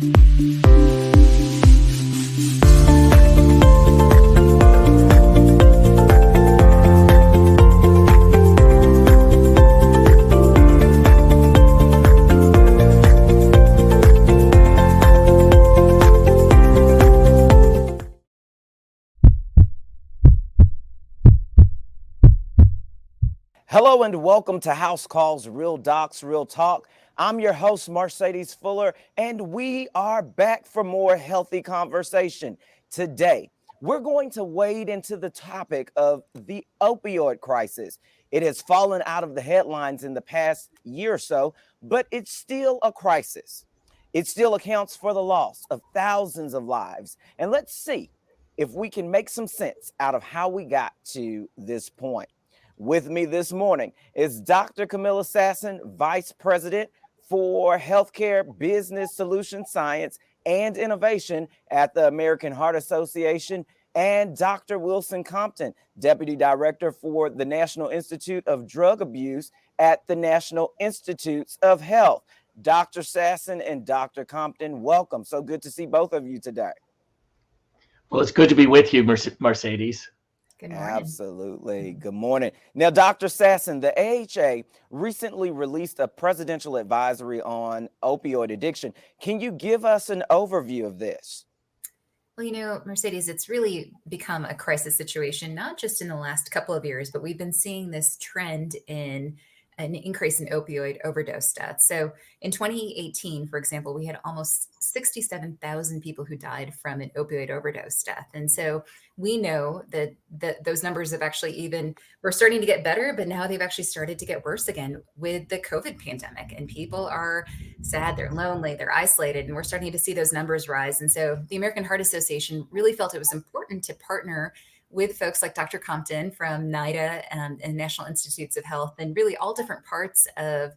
Hello and welcome to House Calls, Real Docs, Real Talk. I'm your host, Mercedes Fuller, and we are back for more healthy conversation. Today, we're going to wade into the topic of the opioid crisis. It has fallen out of the headlines in the past year or so, but it's still a crisis. It still accounts for the loss of thousands of lives. And let's see if we can make some sense out of how we got to this point. With me this morning is Dr. Comilla Sasson, Vice President for Healthcare Business Solution Science and Innovation at the American Heart Association, and Dr. Wilson Compton, Deputy Director for the National Institute of Drug Abuse at the National Institutes of Health. Dr. Sasson and Dr. Compton, welcome. So good to see both of you today. Well, it's good to be with you, Mercedes. Good morning. Absolutely. Good morning. Now, Dr. Sasson, the AHA recently released a presidential advisory on opioid addiction. Can you give us an overview of this? Well, Mercedes, it's really become a crisis situation, not just in the last couple of years, but we've been seeing this trend in an increase in opioid overdose deaths. So in 2018, for example, we had almost 67,000 people who died from an opioid overdose death. And so we know that those numbers have actually we're starting to get better, but now they've actually started to get worse again with the COVID pandemic. And people are sad, they're lonely, they're isolated, and we're starting to see those numbers rise. And so the American Heart Association really felt it was important to partner with folks like Dr. Compton from NIDA and National Institutes of Health, and really all different parts of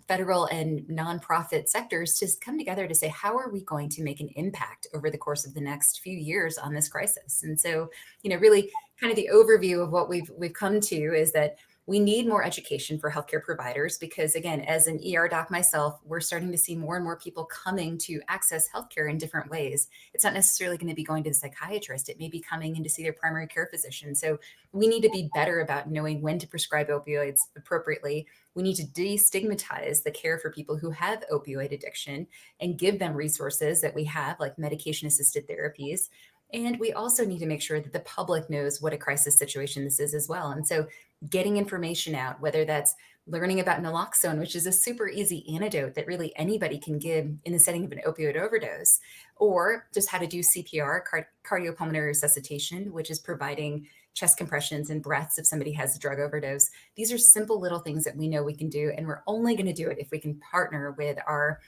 federal and nonprofit sectors to come together to say, how are we going to make an impact over the course of the next few years on this crisis? And so, really kind of the overview of what we've come to is that we need more education for healthcare providers because, again, as an ER doc myself, we're starting to see more and more people coming to access healthcare in different ways. It's not necessarily going to be going to the psychiatrist. It may be coming in to see their primary care physician. So we need to be better about knowing when to prescribe opioids appropriately. We need to destigmatize the care for people who have opioid addiction and give them resources that we have, like medication-assisted therapies. And we also need to make sure that the public knows what a crisis situation this is as well. And so getting information out, whether that's learning about naloxone, which is a super easy antidote that really anybody can give in the setting of an opioid overdose, or just how to do CPR, cardiopulmonary resuscitation, which is providing chest compressions and breaths if somebody has a drug overdose. These are simple little things that we know we can do, and we're only going to do it if we can partner with our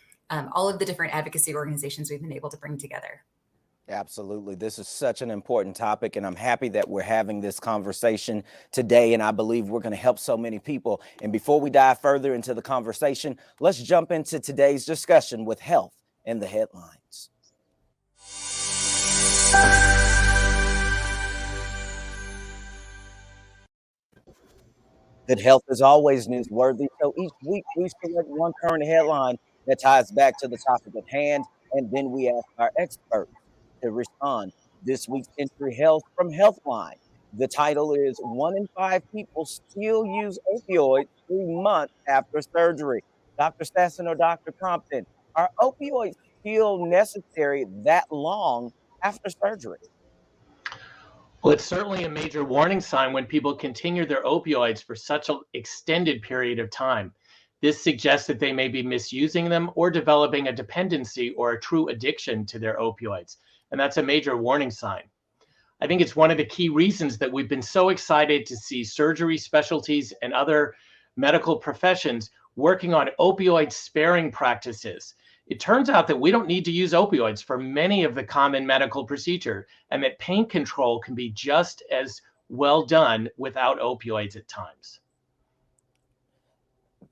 all of the different advocacy organizations we've been able to bring together. Absolutely. This is such an important topic, and I'm happy that we're having this conversation today, and I believe we're going to help so many people. And before we dive further into the conversation, let's jump into today's discussion with health and the headlines. Good health is always newsworthy, so each week we select one current headline that ties back to the topic at hand, and then we ask our experts to respond. This week's entry health from Healthline. The title is 1 in 5 people still use opioids 3 months after surgery. Dr. Sasson or Dr. Compton, are opioids still necessary that long after surgery? Well, it's certainly a major warning sign when people continue their opioids for such an extended period of time. This suggests that they may be misusing them or developing a dependency or a true addiction to their opioids. And that's a major warning sign. I think it's one of the key reasons that we've been so excited to see surgery specialties and other medical professions working on opioid sparing practices. It turns out that we don't need to use opioids for many of the common medical procedure, and that pain control can be just as well done without opioids at times.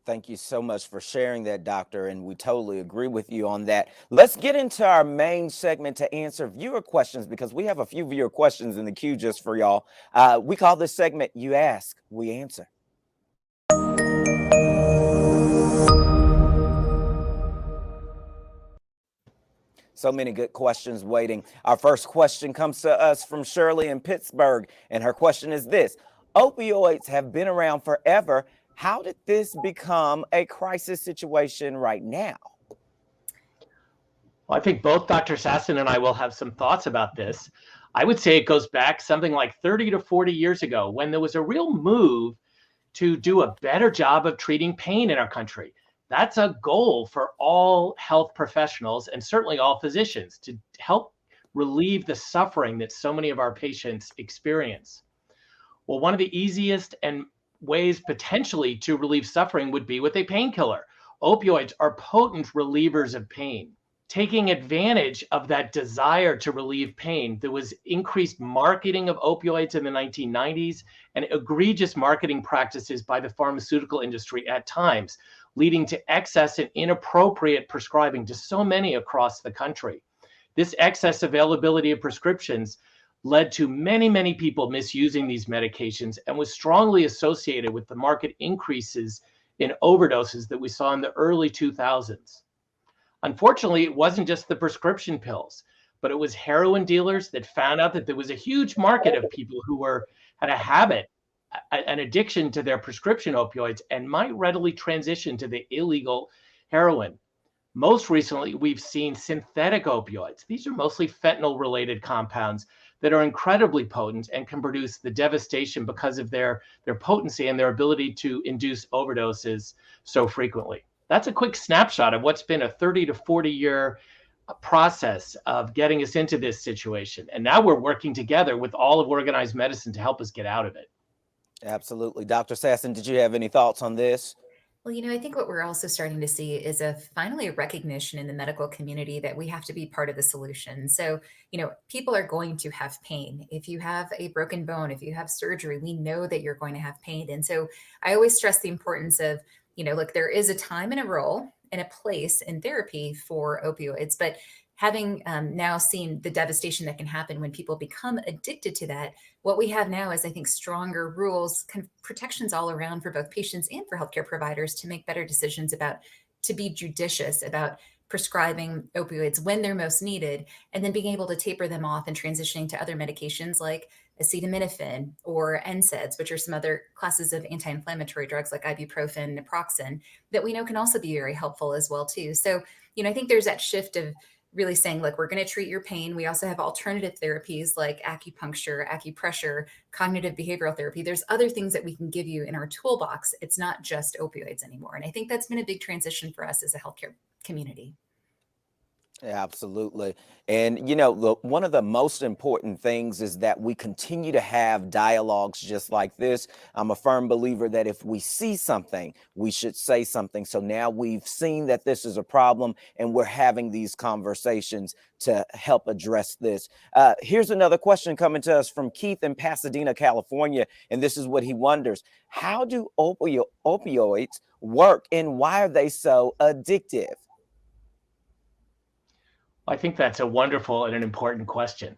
Thank you so much for sharing that, Doctor, and we totally agree with you on that. Let's get into our main segment to answer viewer questions, because we have a few viewer questions in the queue just for y'all. We call this segment, You Ask, We Answer. So many good questions waiting. Our first question comes to us from Shirley in Pittsburgh, and her question is this: opioids have been around forever. How did this become a crisis situation right now? Well, I think both Dr. Sasson and I will have some thoughts about this. I would say it goes back something like 30 to 40 years ago when there was a real move to do a better job of treating pain in our country. That's a goal for all health professionals and certainly all physicians, to help relieve the suffering that so many of our patients experience. Well, one of the easiest and ways potentially to relieve suffering would be with a painkiller. Opioids are potent relievers of pain. Taking advantage of that desire to relieve pain, there was increased marketing of opioids in the 1990s and egregious marketing practices by the pharmaceutical industry at times, leading to excess and inappropriate prescribing to so many across the country. This excess availability of prescriptions led to many, many people misusing these medications and was strongly associated with the market increases in overdoses that we saw in the early 2000s. Unfortunately, it wasn't just the prescription pills, but it was heroin dealers that found out that there was a huge market of people who had a habit, an addiction to their prescription opioids, and might readily transition to the illegal heroin. Most recently, we've seen synthetic opioids. These are mostly fentanyl-related compounds that are incredibly potent and can produce the devastation because of their potency and their ability to induce overdoses so frequently. That's a quick snapshot of what's been a 30 to 40 year process of getting us into this situation. And now we're working together with all of organized medicine to help us get out of it. Absolutely. Dr. Sasson, did you have any thoughts on this? Well, I think what we're also starting to see is finally a recognition in the medical community that we have to be part of the solution. So, people are going to have pain. If you have a broken bone, if you have surgery, we know that you're going to have pain. And so I always stress the importance of, look, there is a time and a role and a place in therapy for opioids, but having now seen the devastation that can happen when people become addicted to that, what we have now is, I think, stronger rules, kind of protections all around for both patients and for healthcare providers to make better decisions to be judicious about prescribing opioids when they're most needed, and then being able to taper them off and transitioning to other medications like acetaminophen or NSAIDs, which are some other classes of anti-inflammatory drugs like ibuprofen, naproxen, that we know can also be very helpful as well too. So, I think there's that shift of really saying, look, we're going to treat your pain. We also have alternative therapies like acupuncture, acupressure, cognitive behavioral therapy. There's other things that we can give you in our toolbox. It's not just opioids anymore. And I think that's been a big transition for us as a healthcare community. Yeah, absolutely. And, one of the most important things is that we continue to have dialogues just like this. I'm a firm believer that if we see something, we should say something. So now we've seen that this is a problem and we're having these conversations to help address this. Here's another question coming to us from Keith in Pasadena, California. And this is what he wonders: how do opioids work and why are they so addictive? I think that's a wonderful and an important question.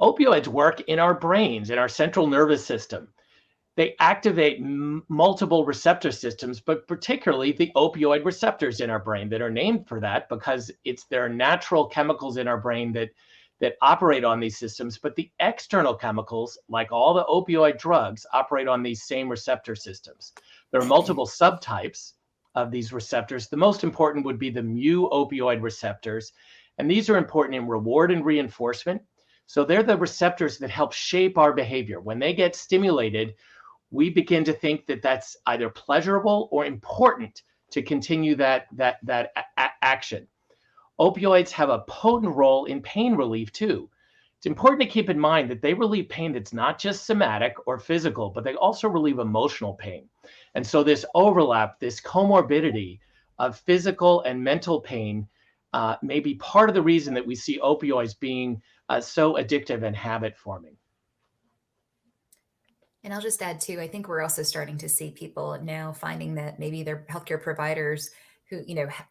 Opioids work in our brains, in our central nervous system. They activate multiple receptor systems, but particularly the opioid receptors in our brain that are named for that because there are natural chemicals in our brain that operate on these systems. But the external chemicals, like all the opioid drugs, operate on these same receptor systems. There are multiple subtypes of these receptors. The most important would be the mu opioid receptors. And these are important in reward and reinforcement. So they're the receptors that help shape our behavior. When they get stimulated, we begin to think that that's either pleasurable or important to continue that action. Opioids have a potent role in pain relief too. It's important to keep in mind that they relieve pain that's not just somatic or physical, but they also relieve emotional pain. And so this overlap, this comorbidity of physical and mental pain may be part of the reason that we see opioids being so addictive and habit forming. And I'll just add too, I think we're also starting to see people now finding that maybe their healthcare providers who,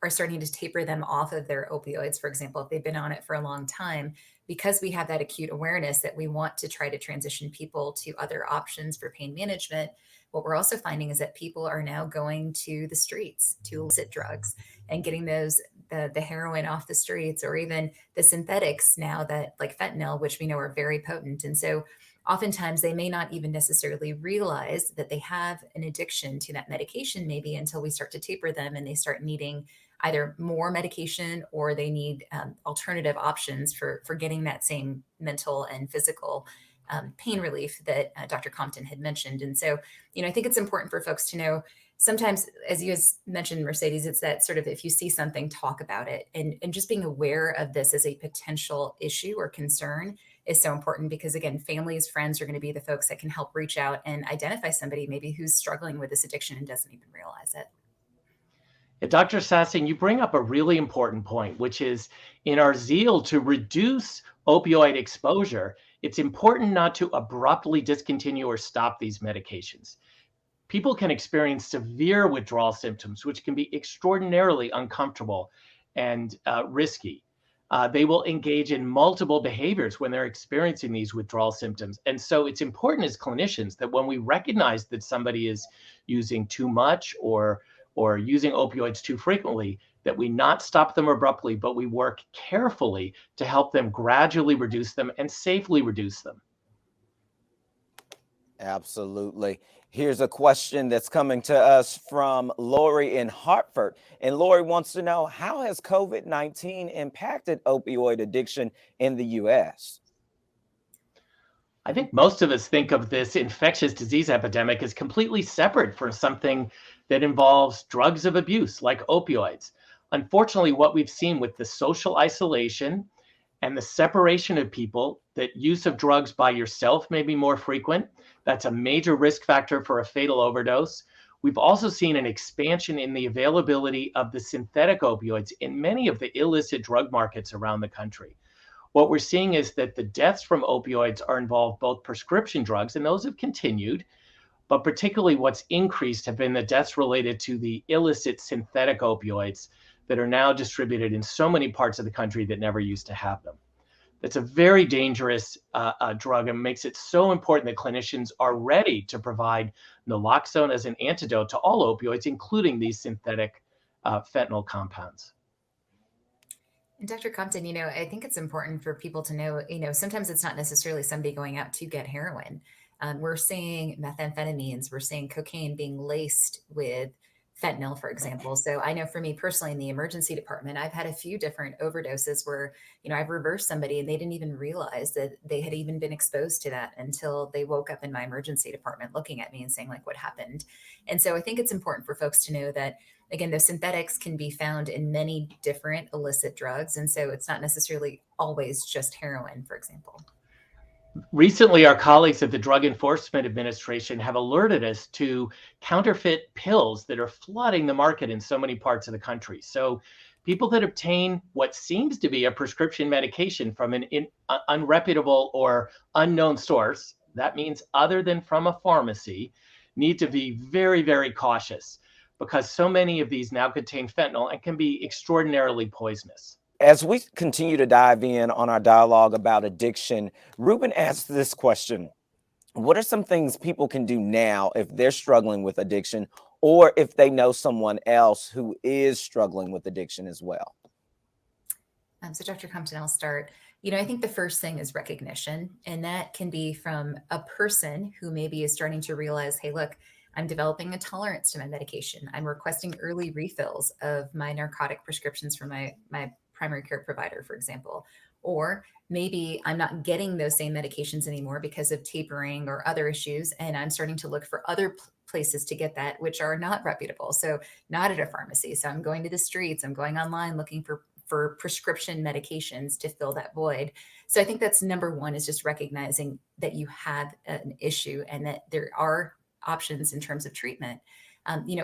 are starting to taper them off of their opioids, for example, if they've been on it for a long time, because we have that acute awareness that we want to try to transition people to other options for pain management. What we're also finding is that people are now going to the streets to illicit drugs and getting those the heroin off the streets, or even the synthetics now that like fentanyl, which we know are very potent. And so oftentimes they may not even necessarily realize that they have an addiction to that medication, maybe until we start to taper them and they start needing either more medication, or they need alternative options for getting that same mental and physical pain relief that Dr. Compton had mentioned. And so, I think it's important for folks to know, sometimes, as you guys mentioned, Mercedes, it's that sort of, if you see something, talk about it. And just being aware of this as a potential issue or concern is so important, because again, families, friends are going to be the folks that can help reach out and identify somebody maybe who's struggling with this addiction and doesn't even realize it. Dr. Sasson, you bring up a really important point, which is, in our zeal to reduce opioid exposure, it's important not to abruptly discontinue or stop these medications. People can experience severe withdrawal symptoms, which can be extraordinarily uncomfortable and risky. They will engage in multiple behaviors when they're experiencing these withdrawal symptoms. And so it's important as clinicians that when we recognize that somebody is using too much or using opioids too frequently, that we not stop them abruptly, but we work carefully to help them gradually reduce them and safely reduce them. Absolutely. Here's a question that's coming to us from Lori in Hartford. And Lori wants to know, how has COVID-19 impacted opioid addiction in the U.S.? I think most of us think of this infectious disease epidemic as completely separate from something that involves drugs of abuse like opioids. Unfortunately, what we've seen with the social isolation and the separation of people, that use of drugs by yourself may be more frequent. That's a major risk factor for a fatal overdose. We've also seen an expansion in the availability of the synthetic opioids in many of the illicit drug markets around the country. What we're seeing is that the deaths from opioids are involved both prescription drugs, and those have continued, but particularly what's increased have been the deaths related to the illicit synthetic opioids that are now distributed in so many parts of the country that never used to have them. It's a very dangerous drug, and makes it so important that clinicians are ready to provide naloxone as an antidote to all opioids, including these synthetic fentanyl compounds. And Dr. Compton, I think it's important for people to know, sometimes it's not necessarily somebody going out to get heroin. We're seeing methamphetamines, we're seeing cocaine being laced with fentanyl, for example. So I know for me personally in the emergency department, I've had a few different overdoses where, I've reversed somebody and they didn't even realize that they had even been exposed to that until they woke up in my emergency department looking at me and saying, like, what happened? And so I think it's important for folks to know that, again, those synthetics can be found in many different illicit drugs. And so it's not necessarily always just heroin, for example. Recently, our colleagues at the Drug Enforcement Administration have alerted us to counterfeit pills that are flooding the market in so many parts of the country. So people that obtain what seems to be a prescription medication from an unreputable or unknown source, that means other than from a pharmacy, need to be very, very cautious, because so many of these now contain fentanyl and can be extraordinarily poisonous. As we continue to dive in on our dialogue about addiction, Ruben asked this question: what are some things people can do now if they're struggling with addiction, or if they know someone else who is struggling with addiction as well? So Dr. Compton, I'll start. I think the first thing is recognition, and that can be from a person who maybe is starting to realize, hey, look, I'm developing a tolerance to my medication. I'm requesting early refills of my narcotic prescriptions from my primary care provider, for example. Or maybe I'm not getting those same medications anymore because of tapering or other issues, and I'm starting to look for other places to get that, which are not reputable. So not at a pharmacy. So I'm going to the streets, I'm going online looking for prescription medications to fill that void. So I think that's number one, is just recognizing that you have an issue and that there are options in terms of treatment.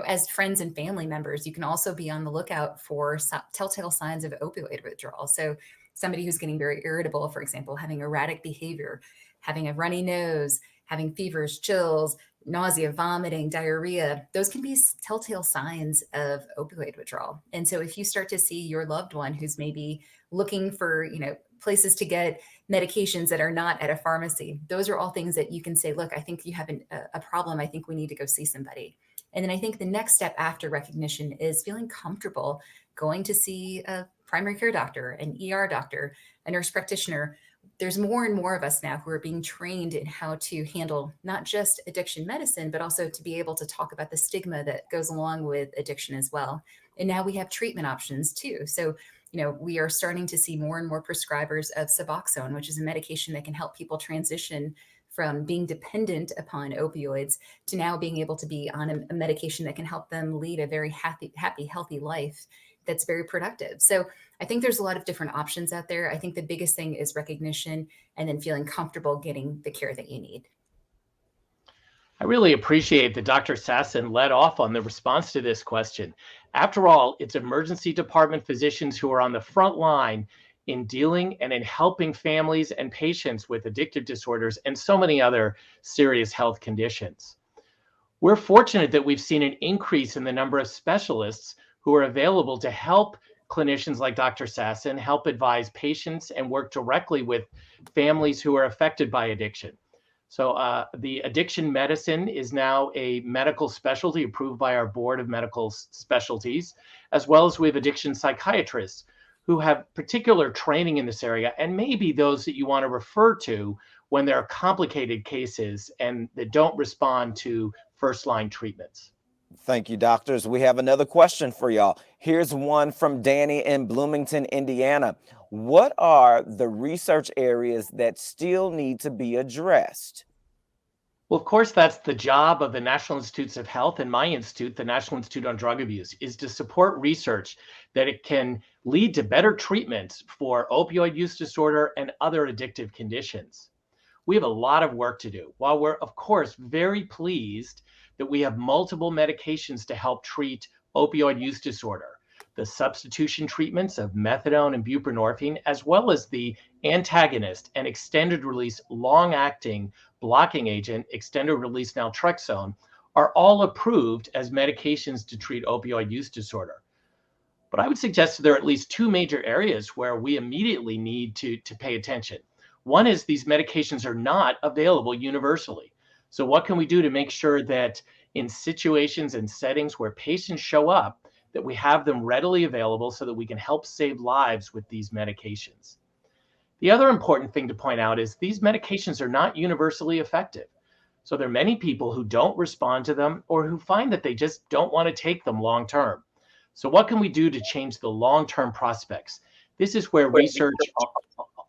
As friends and family members, you can also be on the lookout for telltale signs of opioid withdrawal. So somebody who's getting very irritable, for example, having erratic behavior, having a runny nose, having fevers, chills, nausea, vomiting, diarrhea, those can be telltale signs of opioid withdrawal. And so if you start to see your loved one who's maybe looking for, places to get medications that are not at a pharmacy, those are all things that you can say, look, I think you have a problem. I think we need to go see somebody. And then I think the next step after recognition is feeling comfortable going to see a primary care doctor, an ER doctor, a nurse practitioner. There's more and more of us now who are being trained in how to handle not just addiction medicine, but also to be able to talk about the stigma that goes along with addiction as well. And now we have treatment options too. So, we are starting to see more and more prescribers of Suboxone, which is a medication that can help people transition from being dependent upon opioids to now being able to be on a medication that can help them lead a very happy, healthy life that's very productive. So I think there's a lot of different options out there. I think the biggest thing is recognition and then feeling comfortable getting the care that you need. I really appreciate that Dr. Sasson led off on the response to this question. After all, it's emergency department physicians who are on the front line in dealing and in helping families and patients with addictive disorders and so many other serious health conditions. We're fortunate that we've seen an increase in the number of specialists who are available to help clinicians like Dr. Sasson help advise patients and work directly with families who are affected by addiction. So the addiction medicine is now a medical specialty approved by our Board of Medical Specialties, as well as we have addiction psychiatrists who have particular training in this area, and maybe those that you want to refer to when there are complicated cases and that don't respond to first-line treatments. Thank you, doctors. We have another question for y'all. Here's one from Danny in Bloomington, Indiana. What are the research areas that still need to be addressed? Well, of course, that's the job of the National Institutes of Health and my institute, the National Institute on Drug Abuse, is to support research that it can lead to better treatments for opioid use disorder and other addictive conditions. We have a lot of work to do. While we're, of course, very pleased that we have multiple medications to help treat opioid use disorder, the substitution treatments of methadone and buprenorphine, as well as the antagonist and extended release long-acting blocking agent, extended release naltrexone, are all approved as medications to treat opioid use disorder. But I would suggest there are at least two major areas where we immediately need to pay attention. One is these medications are not available universally. So what can we do to make sure that in situations and settings where patients show up, that we have them readily available so that we can help save lives with these medications? The other important thing to point out is these medications are not universally effective. So there are many people who don't respond to them or who find that they just don't want to take them long term. So what can we do to change the long-term prospects? This is where research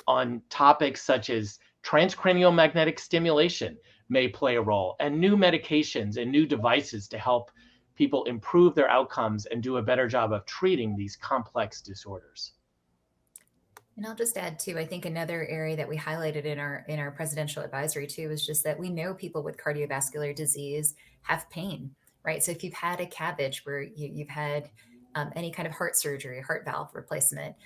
on topics such as transcranial magnetic stimulation may play a role, and new medications and new devices to help people improve their outcomes and do a better job of treating these complex disorders. And I'll just add too, I think another area that we highlighted in our presidential advisory too is just that we know people with cardiovascular disease have pain, right? So if you've had a CABG where you've had any kind of heart surgery, heart valve replacement,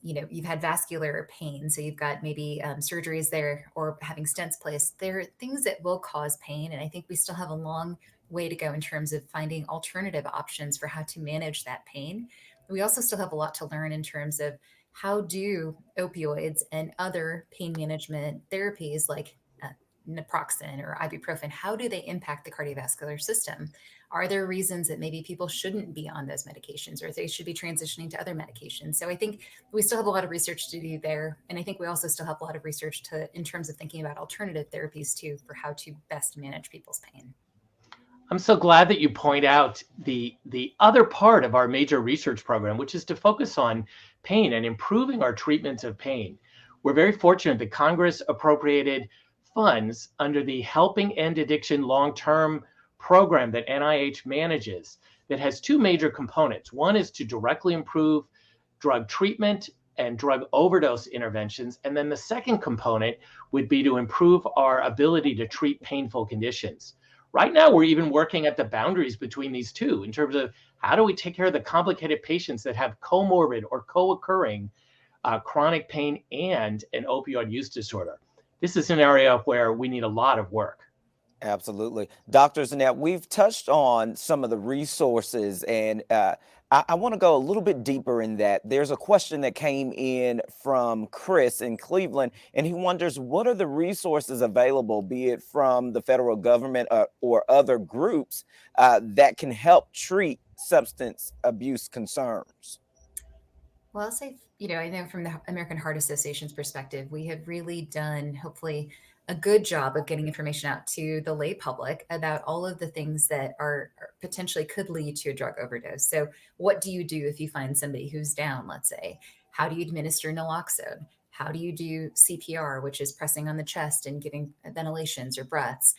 you've had vascular pain, so you've got maybe surgeries there or having stents placed. There are things that will cause pain, and I think we still have a long way to go in terms of finding alternative options for how to manage that pain. We also still have a lot to learn in terms of how do opioids and other pain management therapies like naproxen or ibuprofen, how do they impact the cardiovascular system? Are there reasons that maybe people shouldn't be on those medications or they should be transitioning to other medications? So I think we still have a lot of research to do there. And I think we also still have a lot of research in terms of thinking about alternative therapies too, for how to best manage people's pain. I'm so glad that you point out the other part of our major research program, which is to focus on pain and improving our treatments of pain. We're very fortunate that Congress appropriated funds under the Helping End Addiction Long-Term program that NIH manages that has two major components. One is to directly improve drug treatment and drug overdose interventions. And then the second component would be to improve our ability to treat painful conditions. Right now, we're even working at the boundaries between these two in terms of how do we take care of the complicated patients that have comorbid or co-occurring chronic pain and an opioid use disorder. This is an area where we need a lot of work. Absolutely. Dr. Zanette, we've touched on some of the resources and I want to go a little bit deeper in that. There's a question that came in from Chris in Cleveland, and he wonders what are the resources available, be it from the federal government or other groups that can help treat substance abuse concerns? Well, I'll say, I know from the American Heart Association's perspective, we have really done, hopefully, a good job of getting information out to the lay public about all of the things that potentially could lead to a drug overdose. So, what do you do if you find somebody who's down, let's say? How do you administer naloxone? How do you do CPR, which is pressing on the chest and giving ventilations or breaths?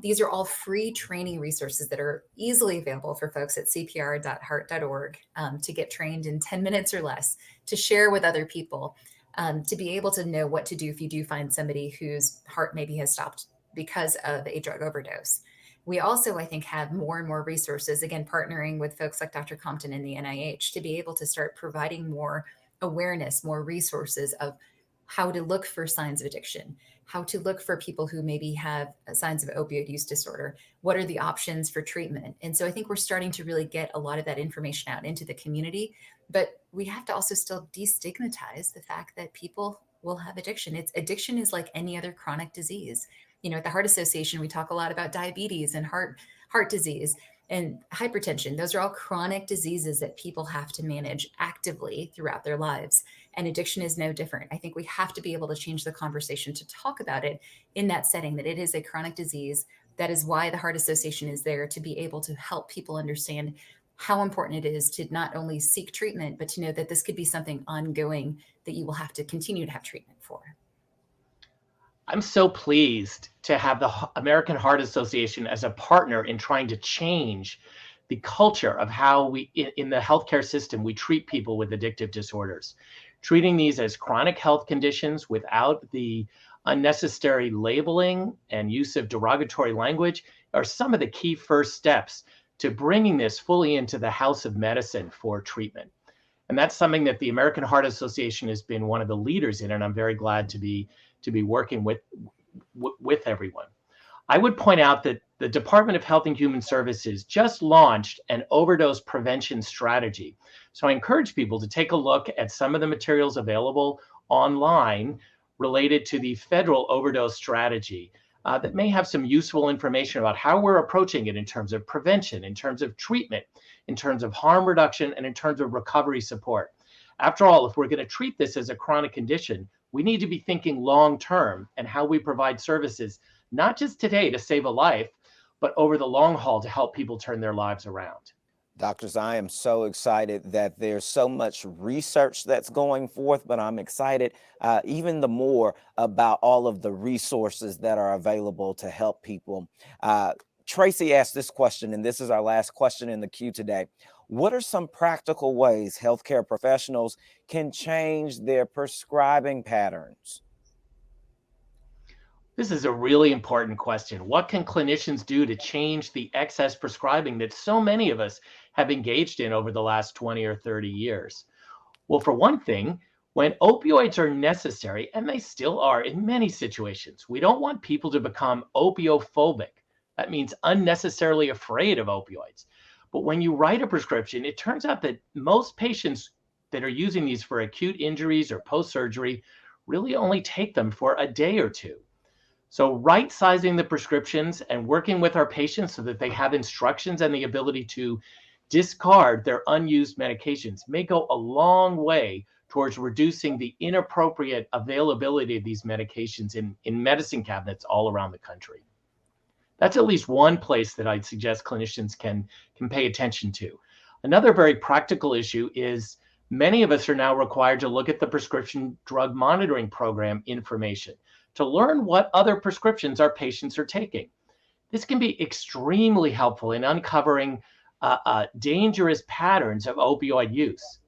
These are all free training resources that are easily available for folks at cpr.heart.org to get trained in 10 minutes or less, to share with other people, to be able to know what to do if you do find somebody whose heart maybe has stopped because of a drug overdose. We also, I think, have more and more resources, again, partnering with folks like Dr. Compton and the NIH to be able to start providing more awareness, more resources of how to look for signs of addiction, how to look for people who maybe have signs of opioid use disorder, what are the options for treatment. And so I think we're starting to really get a lot of that information out into the community, but we have to also still destigmatize the fact that people will have addiction. Addiction is like any other chronic disease. At the Heart Association, we talk a lot about diabetes and heart disease and hypertension. Those are all chronic diseases that people have to manage actively throughout their lives. And addiction is no different. I think we have to be able to change the conversation to talk about it in that setting, that it is a chronic disease. That is why the Heart Association is there, to be able to help people understand how important it is to not only seek treatment, but to know that this could be something ongoing that you will have to continue to have treatment for. I'm so pleased to have the American Heart Association as a partner in trying to change the culture of how we, in the healthcare system, we treat people with addictive disorders. Treating these as chronic health conditions without the unnecessary labeling and use of derogatory language are some of the key first steps to bringing this fully into the house of medicine for treatment. And that's something that the American Heart Association has been one of the leaders in, and I'm very glad to be working with everyone. I would point out that the Department of Health and Human Services just launched an overdose prevention strategy. So I encourage people to take a look at some of the materials available online related to the federal overdose strategy that may have some useful information about how we're approaching it in terms of prevention, in terms of treatment, in terms of harm reduction, and in terms of recovery support. After all, if we're going to treat this as a chronic condition, we need to be thinking long-term and how we provide services, not just today to save a life, but over the long haul to help people turn their lives around. Doctors, I am so excited that there's so much research that's going forth, but I'm excited even the more about all of the resources that are available to help people. Tracy asked this question, and this is our last question in the queue today. What are some practical ways healthcare professionals can change their prescribing patterns? This is a really important question. What can clinicians do to change the excess prescribing that so many of us have engaged in over the last 20 or 30 years? Well, for one thing, when opioids are necessary, and they still are in many situations, we don't want people to become opiophobia. That means unnecessarily afraid of opioids. But when you write a prescription, it turns out that most patients that are using these for acute injuries or post-surgery really only take them for a day or two. So right-sizing the prescriptions and working with our patients so that they have instructions and the ability to discard their unused medications may go a long way towards reducing the inappropriate availability of these medications in medicine cabinets all around the country. That's at least one place that I'd suggest clinicians can pay attention to. Another very practical issue is many of us are now required to look at the prescription drug monitoring program information to learn what other prescriptions our patients are taking. This can be extremely helpful in uncovering dangerous patterns of opioid use.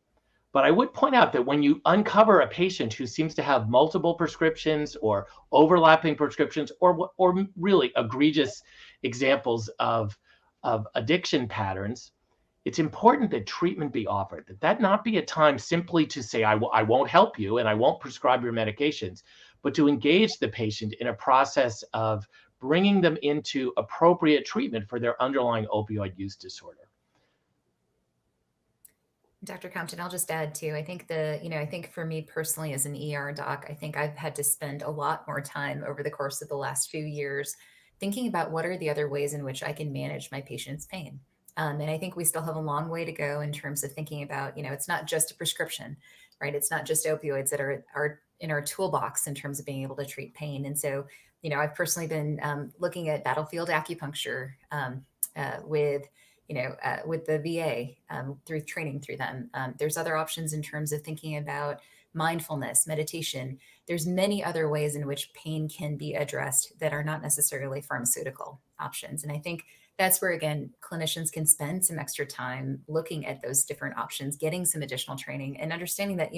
But I would point out that when you uncover a patient who seems to have multiple prescriptions or overlapping prescriptions or really egregious examples of addiction patterns, it's important that treatment be offered, that not be a time simply to say, I won't help you and I won't prescribe your medications, but to engage the patient in a process of bringing them into appropriate treatment for their underlying opioid use disorder. Dr. Compton, I'll just add too. I think I think for me personally as an ER doc, I think I've had to spend a lot more time over the course of the last few years thinking about what are the other ways in which I can manage my patient's pain. And I think we still have a long way to go in terms of thinking about, it's not just a prescription, right? It's not just opioids that are in our toolbox in terms of being able to treat pain. And so, I've personally been looking at battlefield acupuncture with with the VA through training through them. There's other options in terms of thinking about mindfulness, meditation. There's many other ways in which pain can be addressed that are not necessarily pharmaceutical options. And I think that's where, again, clinicians can spend some extra time looking at those different options, getting some additional training and understanding that,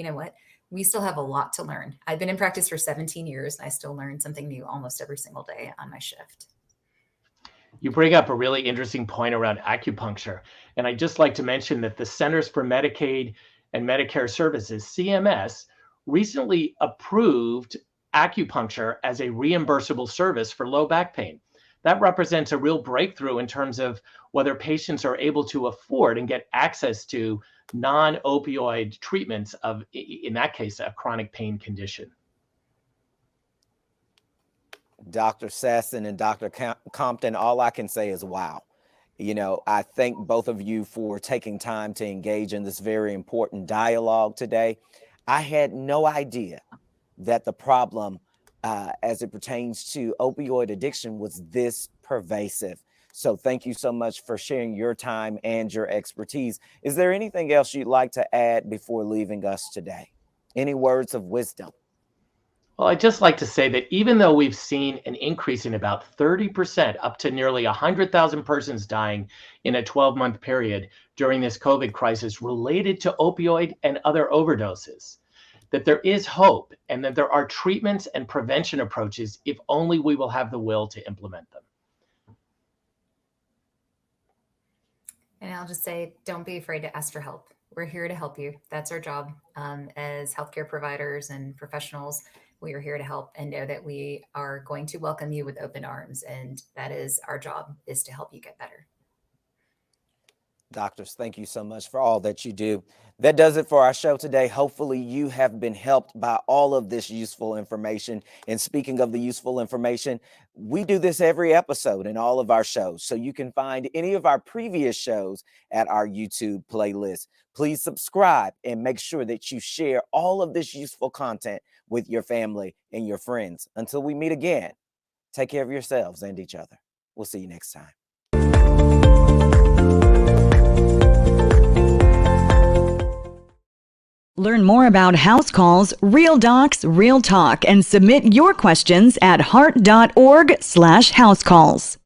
we still have a lot to learn. I've been in practice for 17 years and I still learn something new almost every single day on my shift. You bring up a really interesting point around acupuncture. And I'd just like to mention that the Centers for Medicaid and Medicare Services, CMS, recently approved acupuncture as a reimbursable service for low back pain. That represents a real breakthrough in terms of whether patients are able to afford and get access to non-opioid treatments of, in that case, a chronic pain condition. Dr. Sasson and Dr. Compton, all I can say is wow. I thank both of you for taking time to engage in this very important dialogue today. I had no idea that the problem as it pertains to opioid addiction was this pervasive. So thank you so much for sharing your time and your expertise. Is there anything else you'd like to add before leaving us today? Any words of wisdom? Well, I'd just like to say that even though we've seen an increase in about 30%, up to nearly 100,000 persons dying in a 12-month period during this COVID crisis related to opioid and other overdoses, that there is hope and that there are treatments and prevention approaches if only we will have the will to implement them. And I'll just say, don't be afraid to ask for help. We're here to help you. That's our job as healthcare providers and professionals. We are here to help and know that we are going to welcome you with open arms. And that is our job, is to help you get better. Doctors, thank you so much for all that you do. That does it for our show today. Hopefully you have been helped by all of this useful information. And speaking of the useful information, we do this every episode in all of our shows. So you can find any of our previous shows at our YouTube playlist. Please subscribe and make sure that you share all of this useful content with your family and your friends. Until we meet again, take care of yourselves and each other. We'll see you next time. Learn more about House Calls, Real Docs, Real Talk, and submit your questions at heart.org/housecalls.